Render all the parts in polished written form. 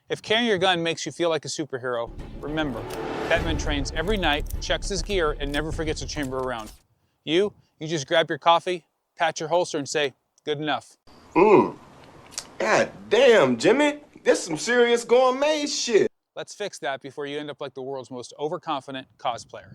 If carrying your gun makes you feel like a superhero, remember, Batman trains every night, checks his gear, and never forgets a chamber around. You just grab your coffee, pat your holster, and say, good enough. God damn, Jimmy. This some serious gourmet shit. Let's fix that before you end up like the world's most overconfident cosplayer.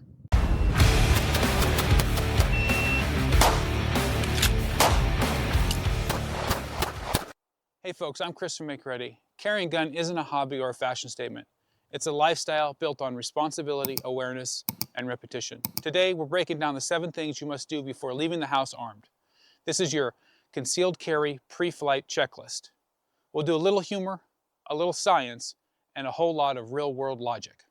Hey folks, I'm Chris from Make Ready. Carrying a gun isn't a hobby or a fashion statement. It's a lifestyle built on responsibility, awareness, and repetition. Today, we're breaking down the 7 things you must do before leaving the house armed. This is your concealed carry pre-flight checklist. We'll do a little humor, a little science, and a whole lot of real-world logic.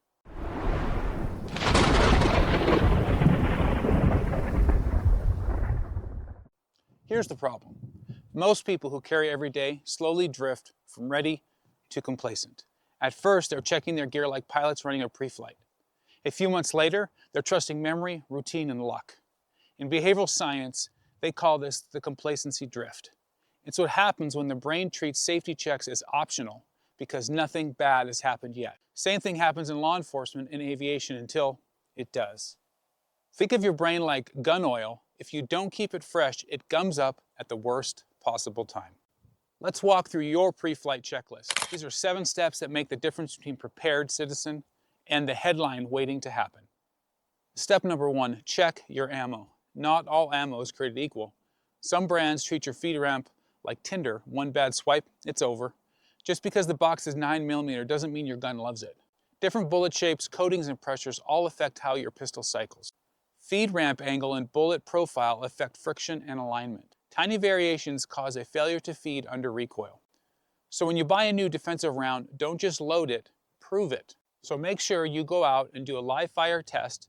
Here's the problem. Most people who carry every day slowly drift from ready to complacent. At first, they're checking their gear like pilots running a pre-flight. A few months later, they're trusting memory, routine, and luck. In behavioral science, they call this the complacency drift. It's what happens when the brain treats safety checks as optional because nothing bad has happened yet. Same thing happens in law enforcement and aviation until it does. Think of your brain like gun oil. If you don't keep it fresh, it gums up at the worst possible time. Let's walk through your pre-flight checklist. These are 7 steps that make the difference between prepared citizen and the headline waiting to happen. Step number 1, check your ammo. Not all ammo is created equal. Some brands treat your feed ramp like Tinder. One bad swipe, it's over. Just because the box is 9mm doesn't mean your gun loves it. Different bullet shapes, coatings, and pressures all affect how your pistol cycles. Feed ramp angle and bullet profile affect friction and alignment. Tiny variations cause a failure to feed under recoil. So when you buy a new defensive round, don't just load it, prove it. So make sure you go out and do a live fire test.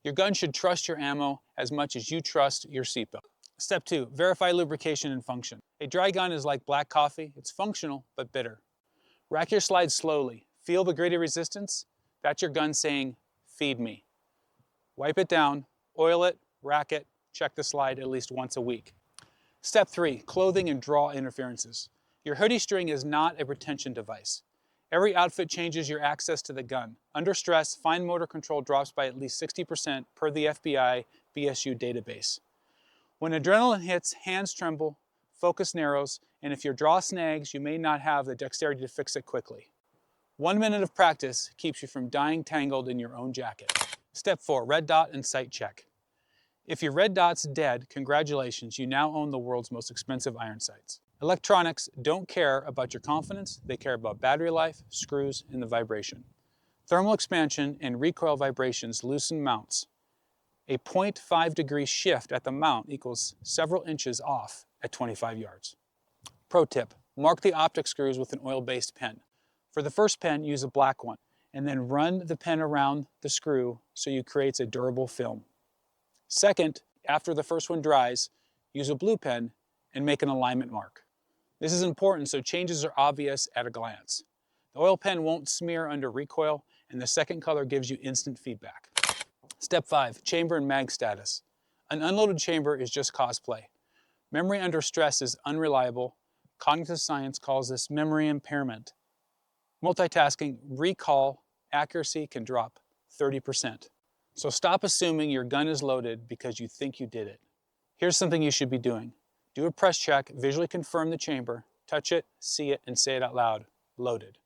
Your gun should trust your ammo as much as you trust your seatbelt. Step 2, verify lubrication and function. A dry gun is like black coffee. It's functional, but bitter. Rack your slide slowly. Feel the gradient resistance? That's your gun saying, feed me. Wipe it down, oil it, rack it, check the slide at least once a week. Step 3, clothing and draw interferences. Your hoodie string is not a retention device. Every outfit changes your access to the gun. Under stress, fine motor control drops by at least 60% per the FBI BSU database. When adrenaline hits, hands tremble, focus narrows, and if your draw snags, you may not have the dexterity to fix it quickly. 1 minute of practice keeps you from dying tangled in your own jacket. Step 4, red dot and sight check. If your red dot's dead, congratulations, you now own the world's most expensive iron sights. Electronics don't care about your confidence, they care about battery life, screws, and the vibration. Thermal expansion and recoil vibrations loosen mounts. A 0.5 degree shift at the mount equals several inches off at 25 yards. Pro tip, mark the optic screws with an oil-based pen. For the first pen, use a black one, and then run the pen around the screw so you create a durable film. Second, after the first one dries, use a blue pen and make an alignment mark. This is important so changes are obvious at a glance. The oil pen won't smear under recoil, and the second color gives you instant feedback. Step 5, chamber and mag status. An unloaded chamber is just cosplay. Memory under stress is unreliable. Cognitive science calls this memory impairment. Multitasking, recall, accuracy can drop 30%. So stop assuming your gun is loaded because you think you did it. Here's something you should be doing. Do a press check, visually confirm the chamber, touch it, see it, and say it out loud, loaded.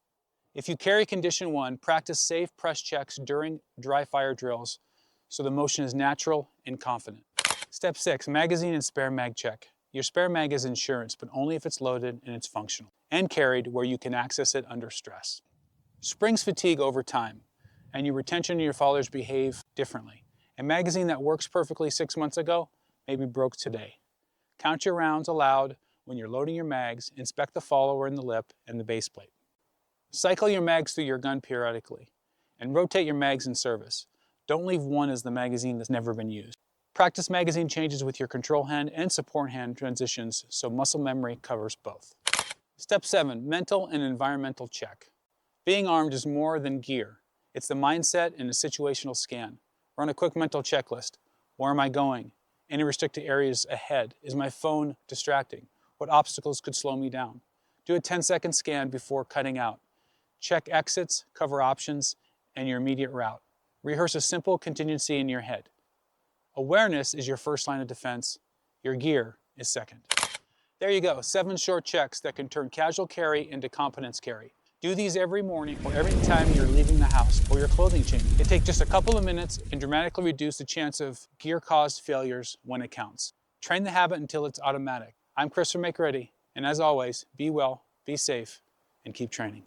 If you carry condition 1, practice safe press checks during dry fire drills so the motion is natural and confident. Step 6, magazine and spare mag check. Your spare mag is insurance, but only if it's loaded and it's functional, and carried where you can access it under stress. Springs fatigue over time, and your retention and your followers behave differently. A magazine that works perfectly 6 months ago may be broke today. Count your rounds aloud when you're loading your mags, inspect the follower in the lip and the base plate. Cycle your mags through your gun periodically, and rotate your mags in service. Don't leave one as the magazine that's never been used. Practice magazine changes with your control hand and support hand transitions so muscle memory covers both. Step 7, mental and environmental check. Being armed is more than gear. It's the mindset and a situational scan. Run a quick mental checklist. Where am I going? Any restricted areas ahead? Is my phone distracting? What obstacles could slow me down? Do a 10-second scan before cutting out. Check exits, cover options, and your immediate route. Rehearse a simple contingency in your head. Awareness is your first line of defense. Your gear is second. There you go, 7 short checks that can turn casual carry into competence carry. Do these every morning or every time you're leaving the house or your clothing change. It takes just a couple of minutes and dramatically reduce the chance of gear-caused failures when it counts. Train the habit until it's automatic. I'm Chris from Make Ready, and as always, be well, be safe, and keep training.